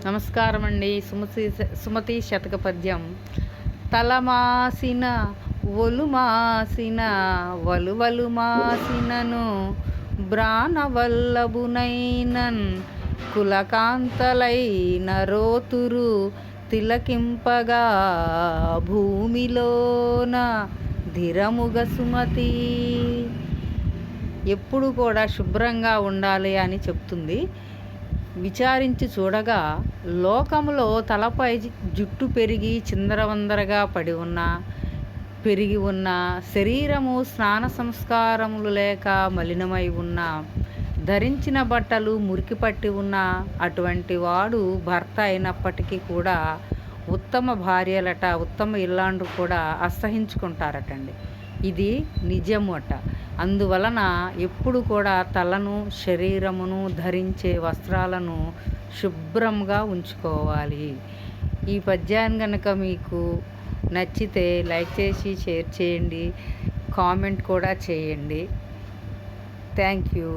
నమస్కారం అండి. సుమతి శతక పద్యం. తలమాసిన ఒలుమాసిన వలువలు మాసినను బ్రానవల్లభునైనన్ కులకాంతలైన రోతురు తిలకింపగా భూమిలోన ధిరముగ సుమతి. ఎప్పుడు కూడా శుభ్రంగా ఉండాలి అని చెప్తుంది. విచారించి చూడగా లోకములో తలపై జుట్టు పెరిగి చిందరవందరగా పెరిగి ఉన్న శరీరము స్నాన సంస్కారములు లేక మలినమై ఉన్న ధరించిన బట్టలు మురికి పట్టి ఉన్న అటువంటి వాడు భర్త అయినప్పటికీ కూడా ఉత్తమ భార్యలట, ఉత్తమ ఇల్లాండ్రు కూడా అసహించుకుంటారటండి. ఇది నిజము అట. అందువలన ఎప్పుడు కూడా తలను, శరీరమును, ధరించే వస్త్రాలను శుభ్రంగా ఉంచుకోవాలి. ఈ పద్యాన్ని కనుక మీకు నచ్చితే లైక్ చేసి షేర్ చేయండి, కామెంట్ కూడా చేయండి. Thank you.